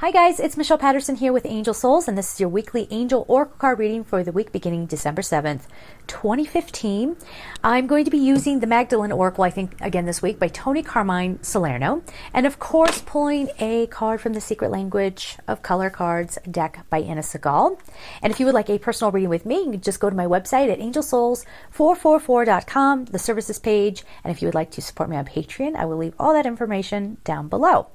Hi guys, it's Michelle Patterson here with Angel Souls, and this is your weekly Angel Oracle card reading for the week beginning December 7th, 2015. I'm going to be using the Magdalene Oracle, I think, again this week by Tony Carmine Salerno, and of course pulling a card from the Secret Language of Color Cards deck by Anna Segal. And if you would like a personal reading with me, you can just go to my website at angelsouls444.com, the services page, and if you would like to support me on Patreon, I will leave all that information down below.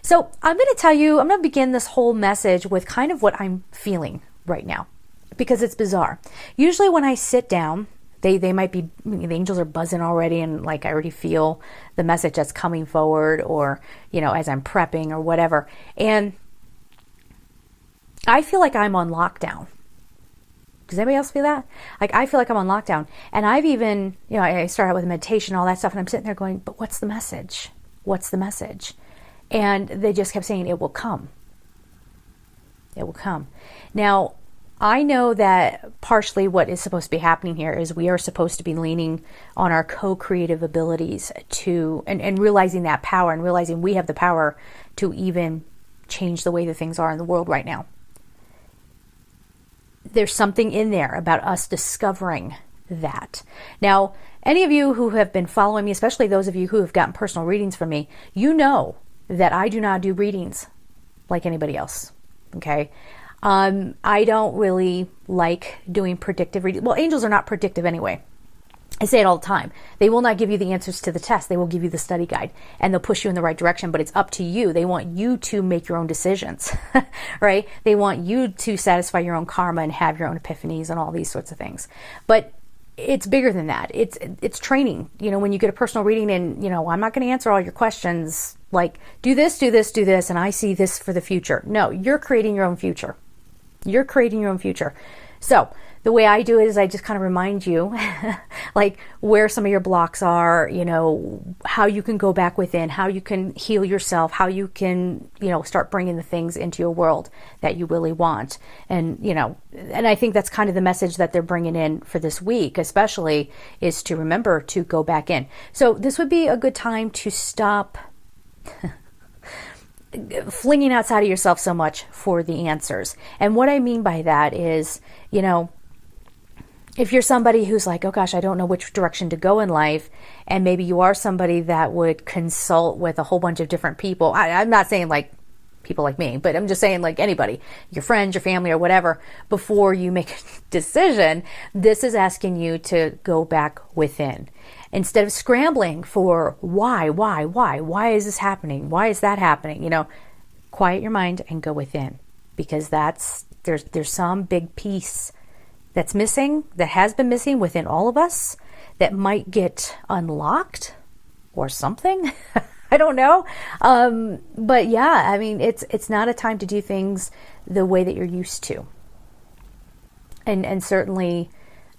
So I'm going to begin this whole message with kind of what I'm feeling right now, because it's bizarre. Usually when I sit down, they might be, the angels are buzzing already, and like I already feel the message that's coming forward, or, you know, as I'm prepping or whatever. And I feel like I'm on lockdown. Does anybody else feel that? Like, I feel like I'm on lockdown. And I've even, I start out with meditation, all that stuff, and I'm sitting there going, but what's the message? What's the message? And they just kept saying, it will come. It will come. Now, I know that partially what is supposed to be happening here is we are supposed to be leaning on our co-creative abilities to, and realizing that power, and realizing we have the power to even change the way that things are in the world right now. There's something in there about us discovering that. Now, any of you who have been following me, especially those of you who have gotten personal readings from me, you know that I do not do readings like anybody else. Okay. I don't really like doing predictive reading. Well, angels are not predictive anyway. I say it all the time. They will not give you the answers to the test. They will give you the study guide, and they'll push you in the right direction, but it's up to you. They want you to make your own decisions, right? They want you to satisfy your own karma and have your own epiphanies and all these sorts of things. But it's bigger than that. It's training. You know, when you get a personal reading and, I'm not going to answer all your questions like, do this, do this, do this, and I see this for the future. No, you're creating your own future. You're creating your own future. So the way I do it is I just kind of remind you like where some of your blocks are, how you can go back within, how you can heal yourself, how you can, start bringing the things into your world that you really want. And, and I think that's kind of the message that they're bringing in for this week, especially, is to remember to go back in. So this would be a good time to stop flinging outside of yourself so much for the answers. And what I mean by that is, if you're somebody who's like, oh gosh, I don't know which direction to go in life, and maybe you are somebody that would consult with a whole bunch of different people. I'm not saying like people like me, but I'm just saying like anybody, your friends, your family, or whatever, before you make a decision. This is asking you to go back within. Instead of scrambling for why is this happening? Why is that happening? Quiet your mind and go within, because there's some big piece that's missing, that has been missing within all of us, that might get unlocked or something. I don't know. But yeah, I mean, it's not a time to do things the way that you're used to. And certainly,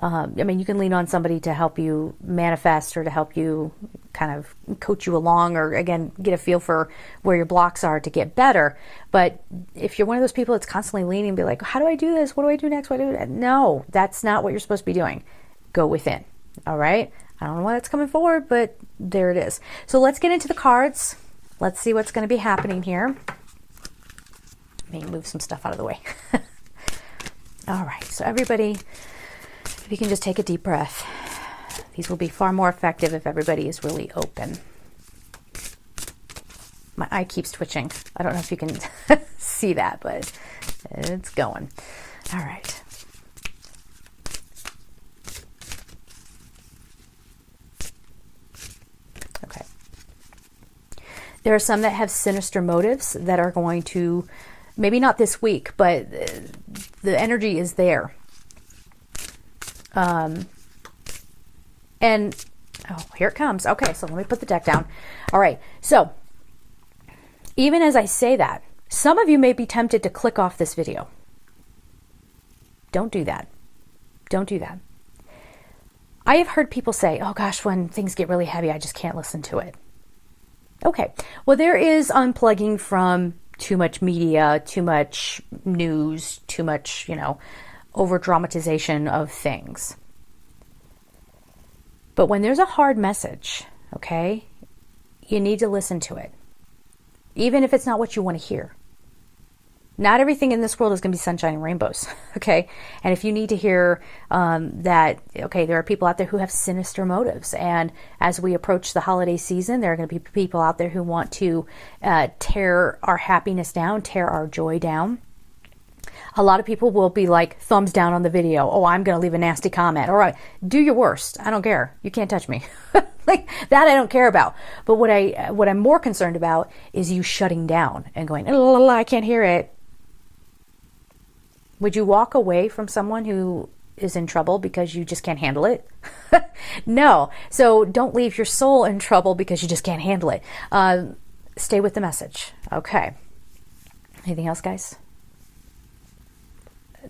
you can lean on somebody to help you manifest, or to help you kind of coach you along, or again, get a feel for where your blocks are to get better. But if you're one of those people that's constantly leaning and be like, how do I do this? What do I do next? What do I do? No, that's not what you're supposed to be doing. Go within. All right. I don't know why that's coming forward, but there it is. So let's get into the cards. Let's see what's going to be happening here. Let me move some stuff out of the way. All right. So everybody, if you can just take a deep breath. These will be far more effective if everybody is really open. My eye keeps twitching. I don't know if you can see that, but it's going. All right. Okay. There are some that have sinister motives that are going to, maybe not this week, but the energy is there. And, oh, here it comes. Okay, so let me put the deck down. All right, so even as I say that, some of you may be tempted to click off this video. Don't do that. Don't do that. I have heard people say, oh gosh, when things get really heavy, I just can't listen to it. Okay, well, there is unplugging from too much media, too much news, too much, over dramatization of things. But when there's a hard message, okay, you need to listen to it. Even if it's not what you want to hear. Not everything in this world is going to be sunshine and rainbows, okay? And if you need to hear that, okay, there are people out there who have sinister motives. And as we approach the holiday season, there are going to be people out there who want to tear our happiness down, tear our joy down. A lot of people will be like, thumbs down on the video. Oh, I'm going to leave a nasty comment. All right, do your worst. I don't care. You can't touch me. Like that I don't care about. But what I'm more concerned about is you shutting down and going, oh, I can't hear it. Would you walk away from someone who is in trouble because you just can't handle it? No. So don't leave your soul in trouble because you just can't handle it. Stay with the message. Okay. Anything else, guys?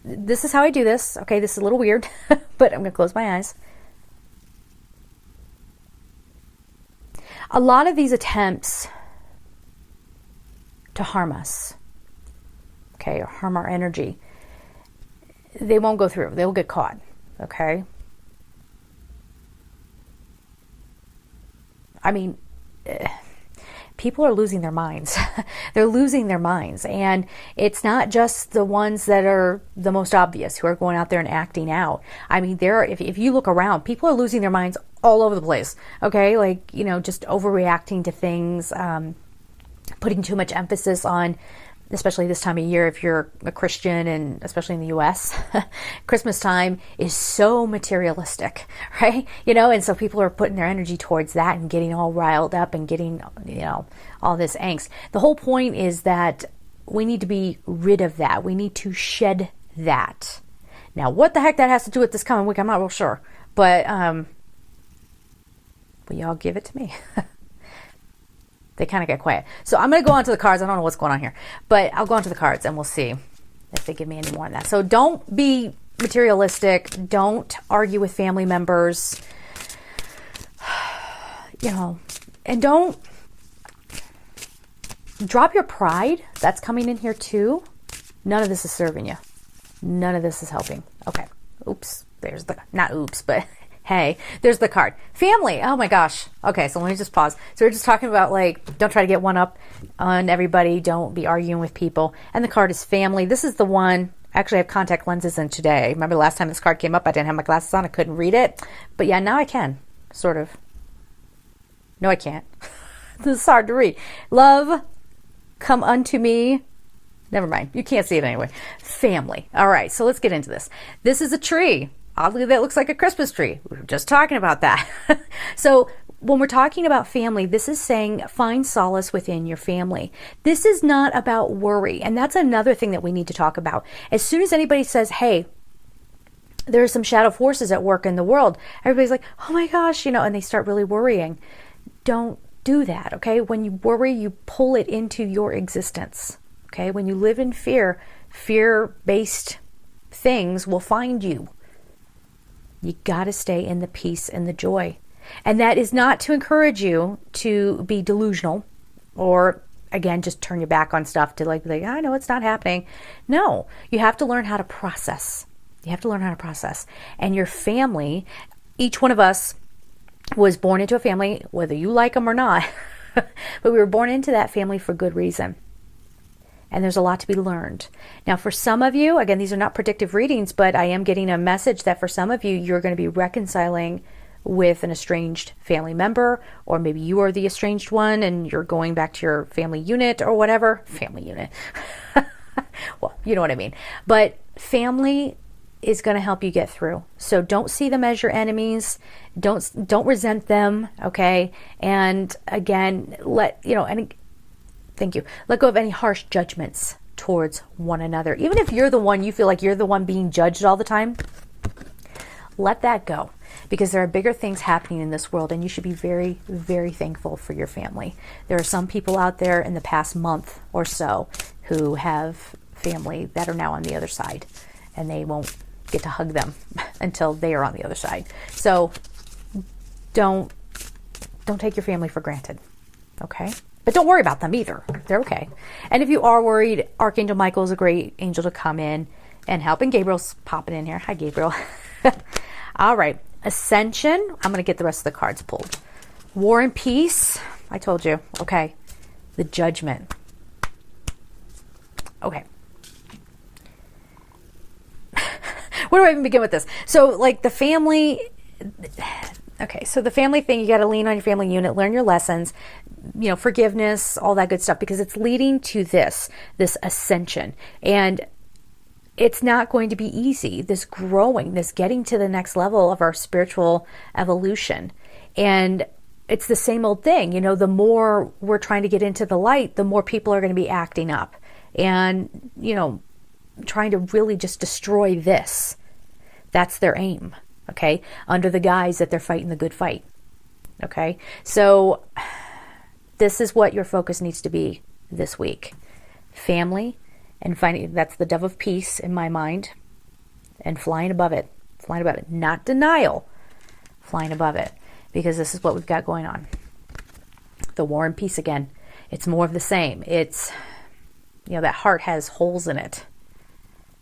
This is how I do this. Okay, this is a little weird, but I'm going to close my eyes. A lot of these attempts to harm us, okay, or harm our energy, they won't go through. They will get caught, okay? I mean, people are losing their minds. They're losing their minds. And it's not just the ones that are the most obvious who are going out there and acting out. I mean, if you look around, people are losing their minds all over the place. Okay. Like, just overreacting to things, putting too much emphasis on, especially this time of year, if you're a Christian, and especially in the US, Christmas time is so materialistic, right? And so people are putting their energy towards that and getting all riled up and getting, all this angst. The whole point is that we need to be rid of that. We need to shed that. Now, what the heck that has to do with this coming week, I'm not real sure, but will y'all give it to me? They kind of get quiet. So I'm going to go on to the cards. I don't know what's going on here, but I'll go on to the cards and we'll see if they give me any more on that. So don't be materialistic. Don't argue with family members, and don't drop your pride. That's coming in here too. None of this is serving you. None of this is helping. Okay. Oops. Not oops, but hey, there's the card. Family. Oh my gosh. Okay, so let me just pause. So we're just talking about don't try to get one up on everybody. Don't be arguing with people. And the card is family. This is the one. Actually, I have contact lenses in today. Remember the last time this card came up, I didn't have my glasses on. I couldn't read it. But yeah, now I can. Sort of. No, I can't. This is hard to read. Love, come unto me. Never mind. You can't see it anyway. Family. All right, so let's get into this. This is a tree. Oddly, that looks like a Christmas tree. We were just talking about that. So when we're talking about family, this is saying find solace within your family. This is not about worry. And that's another thing that we need to talk about. As soon as anybody says, hey, there are some shadow forces at work in the world, everybody's like, oh my gosh, and they start really worrying. Don't do that, okay? When you worry, you pull it into your existence, okay? When you live in fear, fear-based things will find you. You got to stay in the peace and the joy. And that is not to encourage you to be delusional or, again, just turn your back on stuff to I know it's not happening. No, you have to learn how to process. You have to learn how to process. And your family, each one of us was born into a family, whether you like them or not, but we were born into that family for good reason. And there's a lot to be learned. Now, for some of you, again, these are not predictive readings, but I am getting a message that for some of you, you're going to be reconciling with an estranged family member, or maybe you are the estranged one and you're going back to your family unit or whatever. Family unit. Well, you know what I mean. But family is going to help you get through. So don't see them as your enemies. Don't resent them, okay? And again, thank you. Let go of any harsh judgments towards one another. Even if you're the one, you feel like you're the one being judged all the time, let that go, because there are bigger things happening in this world, and you should be very, very thankful for your family. There are some people out there in the past month or so who have family that are now on the other side, and they won't get to hug them until they are on the other side. So don't take your family for granted, okay? But don't worry about them either. They're okay. And if you are worried, Archangel Michael is a great angel to come in and help. And Gabriel's popping in here. Hi, Gabriel. All right. Ascension. I'm going to get the rest of the cards pulled. War and Peace. I told you. Okay. The Judgment. Okay. where do I even begin with this? So like the family, okay, so the family thing, you got to lean on your family unit, learn your lessons, forgiveness, all that good stuff, because it's leading to this ascension. And it's not going to be easy, this growing, this getting to the next level of our spiritual evolution. And it's the same old thing, the more we're trying to get into the light, the more people are going to be acting up and, trying to really just destroy this. That's their aim, okay? Under the guise that they're fighting the good fight, okay? So this is what your focus needs to be this week. Family, and finding, that's the dove of peace in my mind, and flying above it, not denial, flying above it, because this is what we've got going on. The war and peace again. It's more of the same. It's, that heart has holes in it.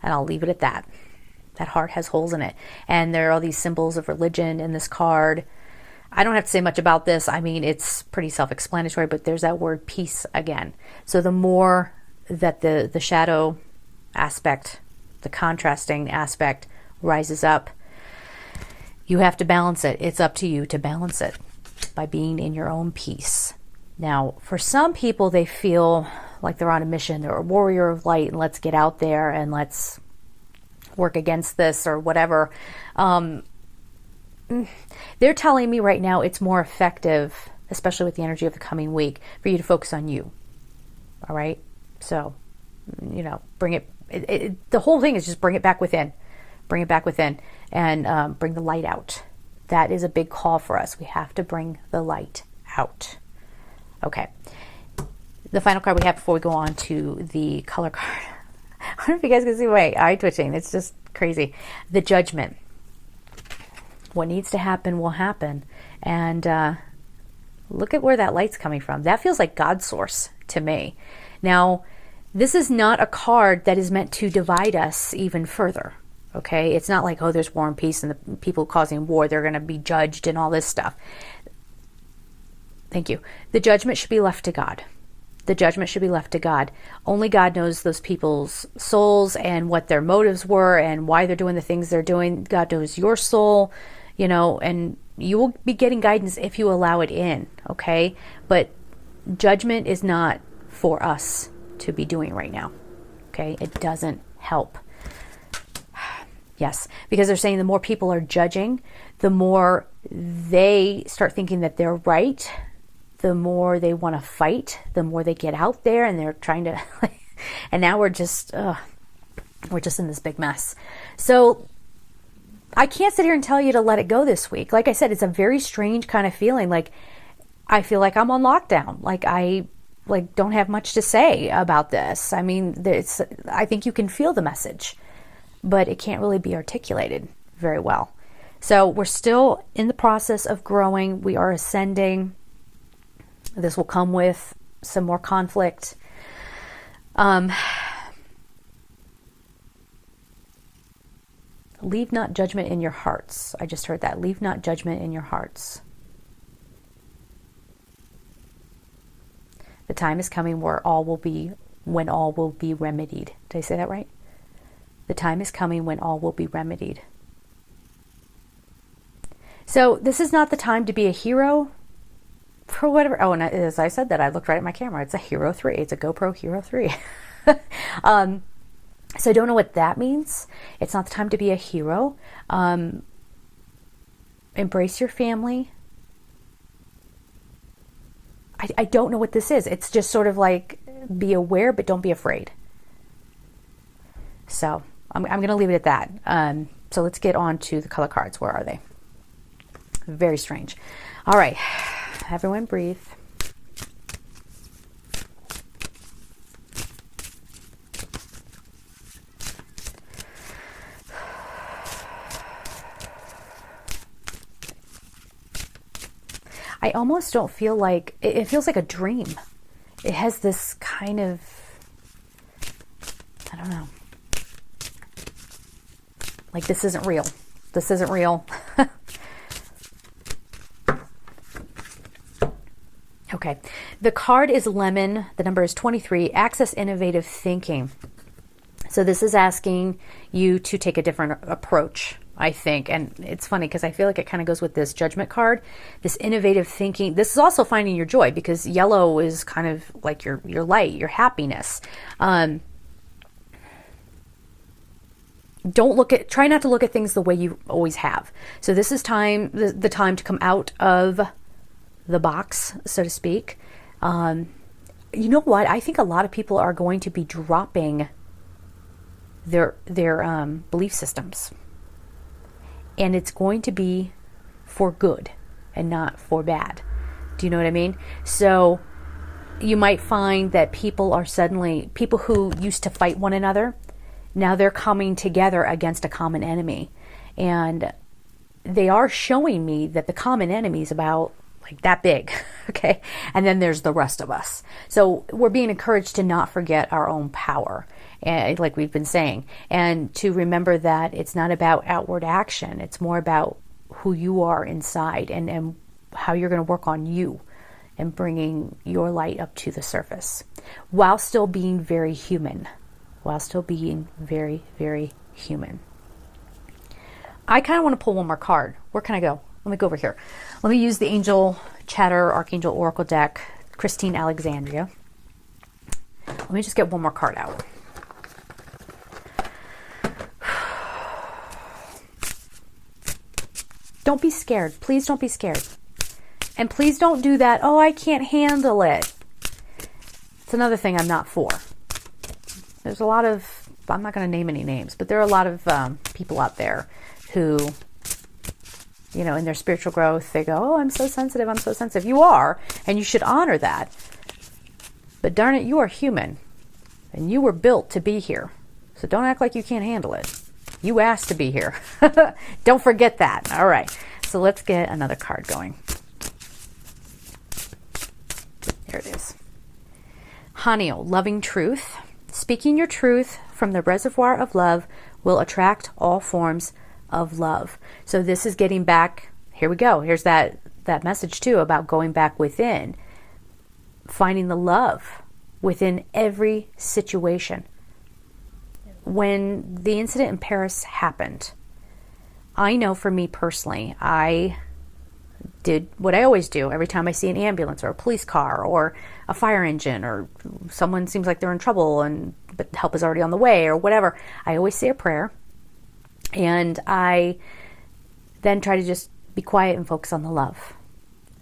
And I'll leave it at that. That heart has holes in it. And there are all these symbols of religion in this card. I don't have to say much about this. I mean, it's pretty self-explanatory, but there's that word peace again. So the more that the shadow aspect, the contrasting aspect rises up, you have to balance it. It's up to you to balance it by being in your own peace. Now, for some people, they feel like they're on a mission. They're a warrior of light, and let's get out there and let's work against this or whatever. They're telling me right now it's more effective, especially with the energy of the coming week, for you to focus on you. All right? So, bring it, the whole thing is just bring it back within. Bring it back within and bring the light out. That is a big call for us. We have to bring the light out. Okay. The final card we have before we go on to the color card. I don't know if you guys can see my eye twitching. It's just crazy. The Judgment. What needs to happen will happen. And look at where that light's coming from. That feels like God's source to me. Now, this is not a card that is meant to divide us even further. Okay? It's not like, there's war and peace and the people causing war, they're going to be judged and all this stuff. Thank you. The judgment should be left to God. The judgment should be left to God. Only God knows those people's souls and what their motives were and why they're doing the things they're doing. God knows your soul, and you will be getting guidance if you allow it in, okay? But judgment is not for us to be doing right now, okay? It doesn't help. Yes, because they're saying the more people are judging, the more they start thinking that they're right, the more they want to fight, the more they get out there and they're trying to, and now we're just in this big mess. So I can't sit here and tell you to let it go this week. Like I said, it's a very strange kind of feeling. Like I feel like I'm on lockdown. Like I don't have much to say about this. I mean, I think you can feel the message, but it can't really be articulated very well. So we're still in the process of growing. We are ascending. This will come with some more conflict. Leave not judgment in your hearts. I just heard that. Leave not judgment in your hearts. The time is coming when all will be remedied. Did I say that right? The time is coming when all will be remedied. So this is not the time to be a hero for whatever. Oh, and as I said that, I looked right at my camera. It's a Hero 3. It's a GoPro Hero 3. So I don't know what that means. It's not the time to be a hero. Embrace your family. I don't know what this is. It's just sort of like be aware, but don't be afraid. So I'm going to leave it at that. So let's get on to the color cards. Where are they? Very strange. All right. Everyone breathe. I almost don't feel like, it feels like a dream. It has this kind of, I don't know. Like this isn't real. This isn't real. Okay. The card is Lemon. The number is 23. Access innovative thinking. So this is asking you to take a different approach, I think. And it's funny because I feel like it kind of goes with this judgment card, this innovative thinking. This is also finding your joy, because yellow is kind of like your light, your happiness. Try not to look at things the way you always have. So this is the time to come out of the box, so to speak. You know what? I think a lot of people are going to be dropping their belief systems, and it's going to be for good and not for bad. Do you know what I mean? So you might find that people who used to fight one another, now they're coming together against a common enemy, and they are showing me that the common enemy is about like that big. Okay. And then there's the rest of us. So we're being encouraged to not forget our own power, and like we've been saying, and to remember that it's not about outward action. It's more about who you are inside, and how you're going to work on you and bringing your light up to the surface while still being very human, very, very human. I kind of want to pull one more card. Where can I go? Let me go over here. Let me use the Angel Chatter Archangel Oracle deck, Christine Alexandria. Let me just get one more card out. Don't be scared. Please don't be scared. And please don't do that, oh, I can't handle it. It's another thing I'm not for. There's a lot of, I'm not going to name any names, but there are a lot of people out there who, you know, in their spiritual growth, they go, oh, I'm so sensitive, I'm so sensitive. You are, and you should honor that. But darn it, you are human, and you were built to be here. So don't act like you can't handle it. You asked to be here. Don't forget that. All right. So let's get another card going. There it is. Haniel, loving truth. Speaking your truth from the reservoir of love will attract all forms of love. So this is getting back. Here we go. Here's that message too about going back within, finding the love within every situation. When the incident in Paris happened, I know for me personally, I did what I always do every time I see an ambulance or a police car or a fire engine, or someone seems like they're in trouble but help is already on the way or whatever. I always say a prayer, and I then try to just be quiet and focus on the love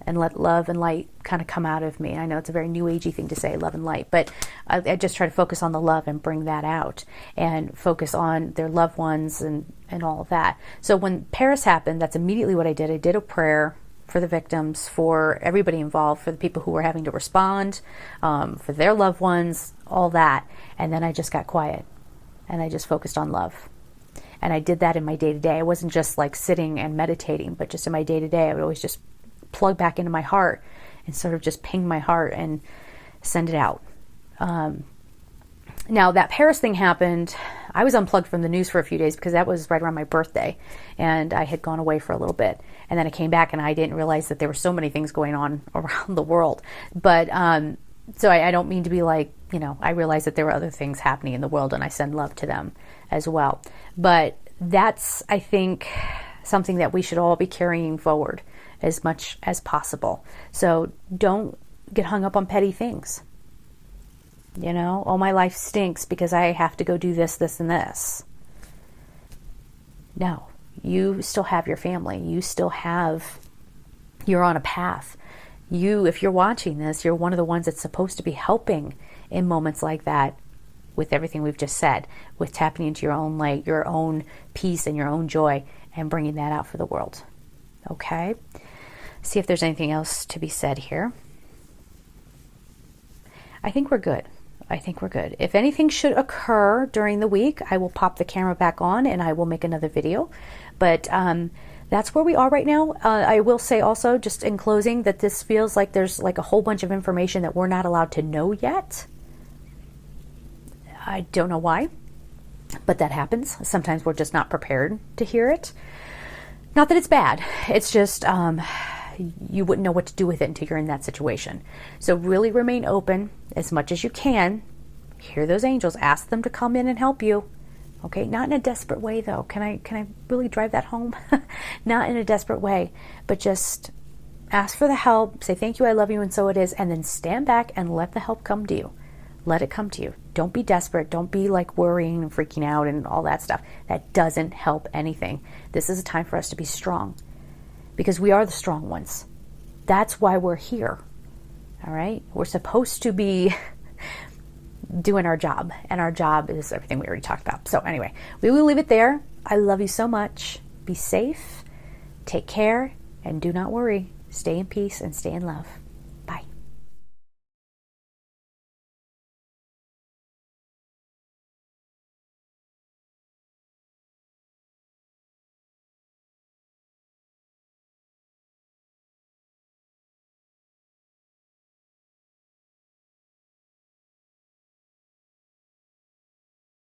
and let love and light kind of come out of me. I know it's a very new agey thing to say, love and light, but I just try to focus on the love and bring that out and focus on their loved ones and all of that. So when Paris happened, that's immediately what I did. I did a prayer for the victims, for everybody involved, for the people who were having to respond, for their loved ones, all that. And then I just got quiet and I just focused on love. And I did that in my day-to-day. I wasn't just like sitting and meditating, but just in my day-to-day, I would always just plug back into my heart and sort of just ping my heart and send it out. Now that Paris thing happened, I was unplugged from the news for a few days because that was right around my birthday, and I had gone away for a little bit, and then I came back and I didn't realize that there were so many things going on around the world. But so I don't mean to be like, you know, I realize that there were other things happening in the world, and I send love to them as well. But that's, I think, something that we should all be carrying forward as much as possible. So don't get hung up on petty things. You know, oh, my life stinks because I have to go do this, this, and this. No, you still have your family. You're on a path. If you're watching this, you're one of the ones that's supposed to be helping in moments like that with everything we've just said, with tapping into your own light, your own peace and your own joy, and bringing that out for the world. Okay? See if there's anything else to be said here. I think we're good. If anything should occur during the week, I will pop the camera back on and I will make another video. But that's where we are right now. I will say also, just in closing, that this feels like there's like a whole bunch of information that we're not allowed to know yet. I don't know why, but that happens. Sometimes we're just not prepared to hear it. Not that it's bad. It's just you wouldn't know what to do with it until you're in that situation. So really remain open as much as you can Hear those angels. Ask them to come in and help you. Okay, not in a desperate way though. Can I really drive that home? Not in a desperate way, but just ask for the help, say thank you, I love you, and so it is, and then stand back and let the help come to you. Let it come to you. Don't be desperate. Don't be like worrying and freaking out and all that stuff. That doesn't help anything. This is a time for us to be strong because we are the strong ones. That's why we're here. All right? We're supposed to be doing our job, and our job is everything we already talked about. So anyway, we will leave it there. I love you so much. Be safe, take care, and do not worry. Stay in peace and stay in love.